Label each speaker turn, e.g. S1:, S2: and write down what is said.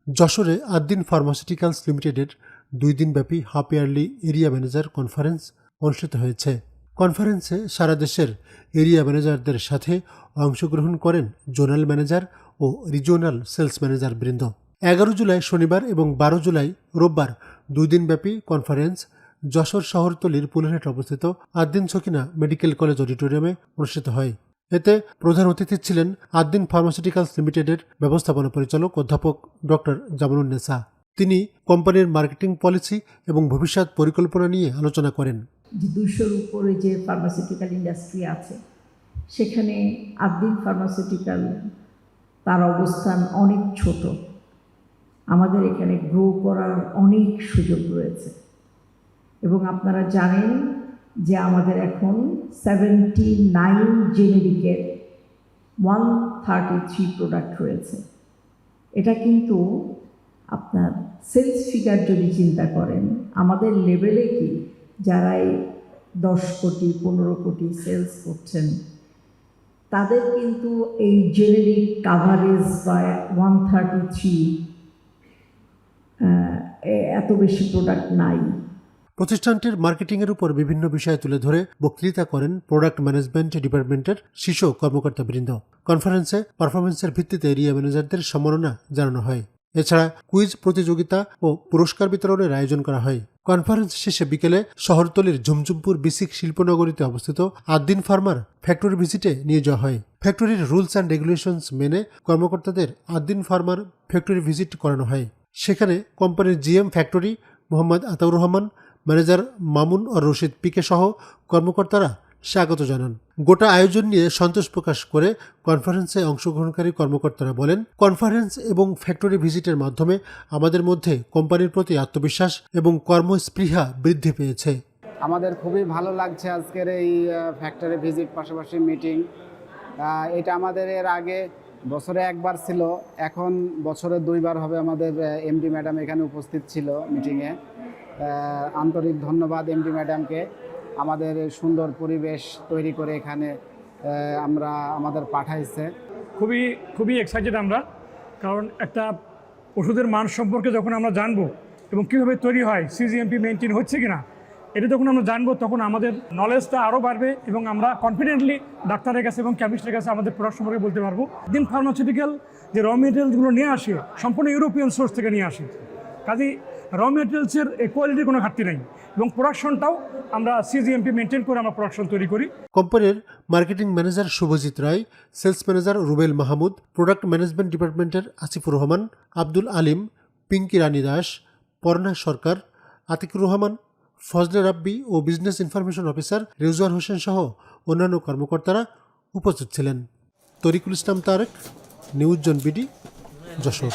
S1: যশোরে আদ্দিন ফার্মাসিউটিক্যালস লিমিটেডের 2 দিনব্যাপী half yearly area manager conference অনুষ্ঠিত হয়েছে। কনফারেন্সে সারা দেশের এরিয়া ম্যানেজারদের সাথে অংশগ্রহণ করেন জোনাল ম্যানেজার ও রিজিওনাল সেলস ম্যানেজার বৃন্দ। 11 জুলাই শনিবার এবং 12 জুলাই রোববার 2 দিনব্যাপী কনফারেন্স যশোর শহরতলির পুলহাট অবস্থিত আদ্দিন সকিনা মেডিকেল কলেজ অডিটোরিয়ামে অনুষ্ঠিত হয়। এতে প্রধান অতিথি ছিলেন আদ্দিন ফার্মাসিউটিক্যালস লিমিটেডের ব্যবস্থাপনা পরিচালক অধ্যাপক ডক্টর জামালুন্নেসা। তিনি কোম্পানির মার্কেটিং পলিসি এবং ভবিষ্যৎ পরিকল্পনা নিয়ে আলোচনা করেন।
S2: 200-র উপরে যে ফার্মাসিউটিক্যাল ইন্ডাস্ট্রি আছে সেখানে আদ্দিন ফার্মাসিউটিক্যাল তার অবস্থান অনেক ছোট। আমাদের এখানে গ্রো করার অনেক সুযোগ রয়েছে এবং আপনারা জানেন যে আমাদের এখন 79 জেনেরিকের 133 প্রোডাক্ট রয়েছে। এটা কিন্তু আপনার সেলস ফিগার যদি চিন্তা করেন আমাদের লেভেলে কি যারা 10 কোটি 15 কোটি সেলস করছেন তাদের কিন্তু এই জেনেরিক কাভারেজ বা 133 এত বেশি প্রোডাক্ট নাই।
S1: প্রতিষ্ঠানটির মার্কেটিংয়ের উপর বিভিন্ন বিষয় তুলে ধরে বক্তৃতা করেন প্রোডাক্ট ম্যানেজমেন্ট ডিপার্টমেন্টের শীর্ষ কর্মকর্তাবৃন্দ। কনফারেন্সে পারফরমেন্সের ভিত্তিতে এরিয়া ম্যানেজারদের সম্মাননা জানানো হয়। এছাড়া কুইজ প্রতিযোগিতা ও পুরস্কার বিতরণের আয়োজন করা হয়। কনফারেন্স শেষে বিকেলে শহরতলির ঝুমঝুমপুর বিসিক শিল্পনগরীতে অবস্থিত আদ্দিন ফার্মার ফ্যাক্টরি ভিজিটে নিয়ে যাওয়া হয়। ফ্যাক্টরির রুলস অ্যান্ড রেগুলেশনস মেনে কর্মকর্তাদের আদ্দিন ফার্মার ফ্যাক্টরি ভিজিট করানো হয়। সেখানে কোম্পানির GM factory Mohammad Ataur Rahman, manager Mamun ও রশিদ পিকে সহ কর্মকর্তারা স্বাগত জানান। গোটা আয়োজন নিয়ে সন্তোষ প্রকাশ করে কনফারেন্সে অংশগ্রহণকারী কর্মকর্তারা বলেন, কনফারেন্স এবং ফ্যাক্টরি ভিজিটের মাধ্যমে আমাদের মধ্যে কোম্পানির প্রতি আত্মবিশ্বাস এবং কর্মস্পৃহা বৃদ্ধি পেয়েছে।
S3: আমাদের খুবই ভালো লাগছে আজকের এই ফ্যাক্টরি ভিজিট পাশাপাশি মিটিং। এটা আমাদের এর আগে বছরে একবার ছিল, এখন বছরে 2 বার হবে। আমাদের এমডি ম্যাডাম এখানে উপস্থিত ছিল মিটিংয়ে। আন্তরিক ধন্যবাদ এমডি ম্যাডামকে আমাদের সুন্দর পরিবেশ তৈরি করে এখানে আমাদের পাঠাইছে।
S4: খুবই এক্সাইটেড আমরা, কারণ একটা ওষুধের মান সম্পর্কে যখন আমরা জানবো এবং কীভাবে তৈরি হয়, সিজিএমপি মেনটেন হচ্ছে কিনা, এটা যখন আমরা জানবো তখন আমাদের নলেজটা আরও বাড়বে এবং আমরা কনফিডেন্টলি ডাক্তারের কাছে এবং কেমিস্টের কাছে আমাদের প্রোডাক্ট সম্পর্কে বলতে পারবো। আদ্দিন ফার্মাসিউটিক্যাল যে র মেটেরিয়ালসগুলো নিয়ে আসে সম্পূর্ণ ইউরোপিয়ান সোর্স থেকে নিয়ে আসে, কাজেই র মেটেরিয়ালসের কোয়ালিটির কোনো ঘাটতি নেই এবং প্রোডাকশনটাও আমরা সিজিএমপি মেনটেন করে আমরা প্রোডাকশন তৈরি করি।
S1: কোম্পানির marketing manager Shubhajit Roy, sales manager Rubel Mahmud, product management ডিপার্টমেন্টের আসিফুর রহমান, আব্দুল আলিম, পিঙ্কি রানী দাস, পর্ণা সরকার, আতিকুর রহমান, ফজলে রাব্বি ও business information officer Rezwan Hossain সহ অন্যান্য কর্মকর্তারা উপস্থিত ছিলেন। Tariqul Islam Tarek, news zone BD, Jessore.